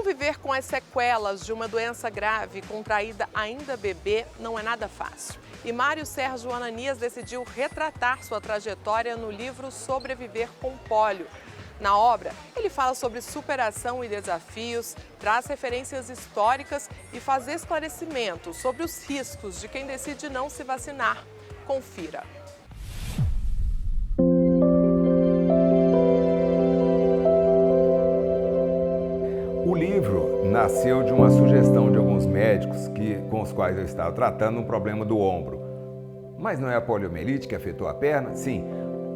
Conviver com as sequelas de uma doença grave contraída ainda bebê não é nada fácil. E Mário Sérgio Ananias decidiu retratar sua trajetória no livro Sobreviver com Pólio. Na obra, ele fala sobre superação e desafios, traz referências históricas e faz esclarecimentos sobre os riscos de quem decide não se vacinar. Confira. O livro nasceu de uma sugestão de alguns médicos com os quais eu estava tratando um problema do ombro. Mas não é a poliomielite que afetou a perna? Sim.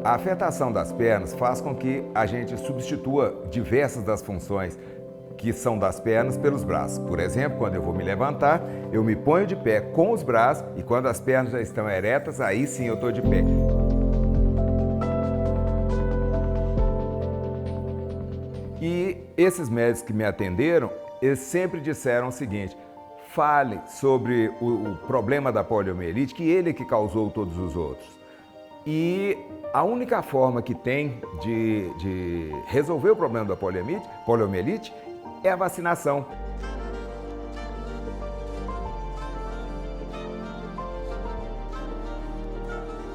A afetação das pernas faz com que a gente substitua diversas das funções que são das pernas pelos braços. Por exemplo, quando eu vou me levantar, eu me ponho de pé com os braços e quando as pernas já estão eretas, aí sim eu estou de pé. E esses médicos que me atenderam, eles sempre disseram o seguinte: fale sobre o problema da poliomielite, que ele é que causou todos os outros. E a única forma que tem de resolver o problema da poliomielite é a vacinação.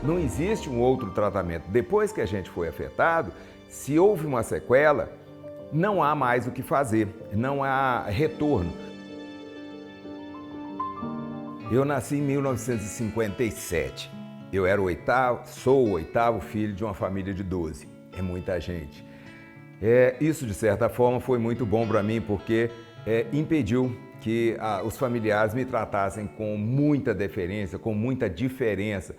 Não existe um outro tratamento. Depois que a gente foi afetado, se houve uma sequela, não há mais o que fazer, não há retorno. Eu nasci em 1957. Eu era sou o oitavo filho de uma família de 12. É muita gente. Isso, de certa forma, foi muito bom para mim, porque impediu que os familiares me tratassem com muita deferência, com muita diferença.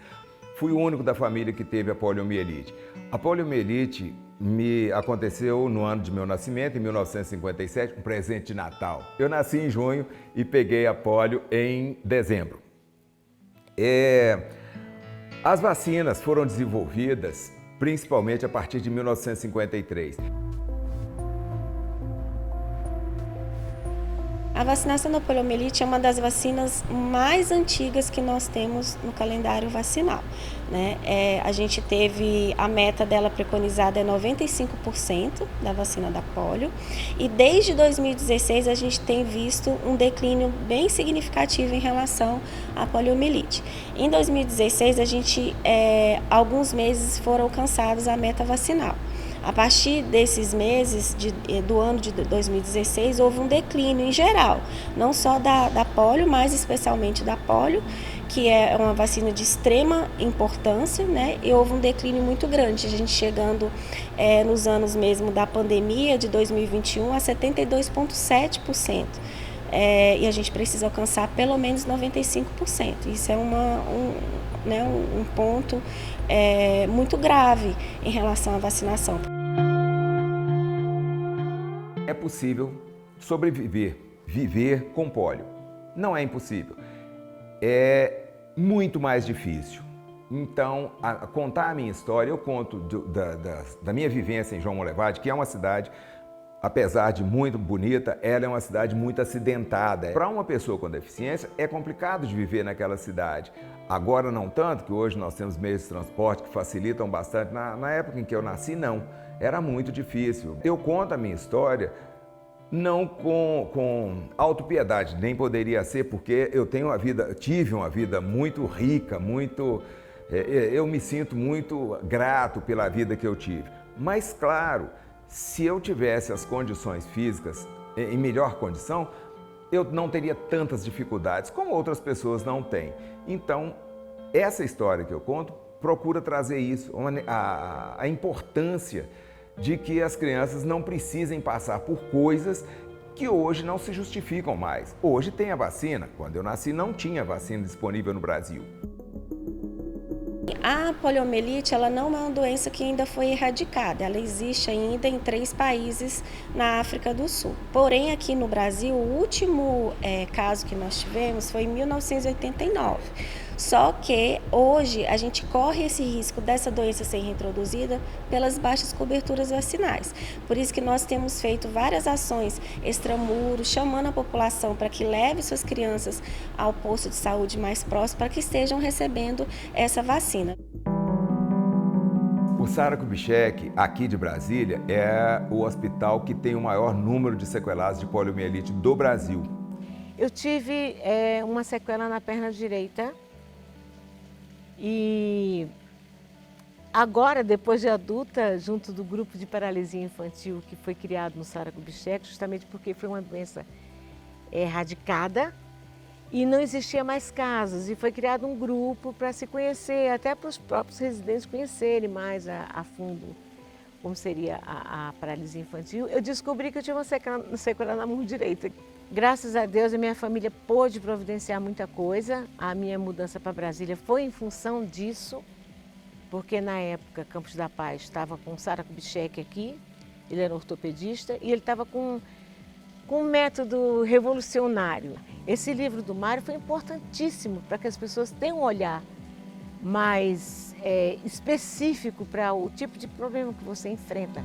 Fui o único da família que teve a poliomielite. A poliomielite me aconteceu no ano de meu nascimento, em 1957, um presente de Natal. Eu nasci em junho e peguei a polio em dezembro. As vacinas foram desenvolvidas principalmente a partir de 1953. A vacinação da poliomielite é uma das vacinas mais antigas que nós temos no calendário vacinal, né? A gente teve a meta dela preconizada é 95% da vacina da polio e desde 2016 a gente tem visto um declínio bem significativo em relação à poliomielite. Em 2016 a gente, alguns meses foram alcançados a meta vacinal. A partir desses meses do ano de 2016, houve um declínio em geral, não só da polio, mas especialmente da polio, que é uma vacina de extrema importância, né? E houve um declínio muito grande, a gente chegando nos anos mesmo da pandemia de 2021 a 72,7%. E a gente precisa alcançar pelo menos 95%. Isso é um ponto muito grave em relação à vacinação. É possível viver com polio. Não é impossível. É muito mais difícil. Então, contar a minha história, eu conto da minha vivência em João Monlevade, que é uma cidade, apesar de muito bonita, ela é uma cidade muito acidentada. Para uma pessoa com deficiência, é complicado de viver naquela cidade. Agora não tanto, que hoje nós temos meios de transporte que facilitam bastante. Na época em que eu nasci, não. Era muito difícil. Eu conto a minha história não com autopiedade, nem poderia ser, porque eu tive uma vida muito rica, eu me sinto muito grato pela vida que eu tive. Mas, claro, se eu tivesse as condições físicas em melhor condição, eu não teria tantas dificuldades como outras pessoas não têm. Então, essa história que eu conto procura trazer isso, a importância de que as crianças não precisem passar por coisas que hoje não se justificam mais. Hoje tem a vacina. Quando eu nasci não tinha vacina disponível no Brasil. A poliomielite ela não é uma doença que ainda foi erradicada, ela existe ainda em 3 países na África do Sul. Porém, aqui no Brasil, o último caso que nós tivemos foi em 1989. Só que hoje a gente corre esse risco dessa doença ser reintroduzida pelas baixas coberturas vacinais. Por isso que nós temos feito várias ações extramuros, chamando a população para que leve suas crianças ao posto de saúde mais próximo para que estejam recebendo essa vacina. O Sara Kubitschek, aqui de Brasília, é o hospital que tem o maior número de sequelados de poliomielite do Brasil. Eu tive uma sequela na perna direita e agora, depois de adulta, junto do grupo de paralisia infantil que foi criado no Sara Kubitschek, justamente porque foi uma doença erradicada e não existia mais casos, e foi criado um grupo para se conhecer, até para os próprios residentes conhecerem mais a fundo como seria a paralisia infantil. Eu descobri que eu tinha uma sequela na mão direita. Graças a Deus, a minha família pôde providenciar muita coisa. A minha mudança para Brasília foi em função disso, porque na época Campos da Paz estava com o Sara Kubitschek aqui, ele era ortopedista e ele estava com um método revolucionário. Esse livro do Mário foi importantíssimo para que as pessoas tenham um olhar mais específico para o tipo de problema que você enfrenta.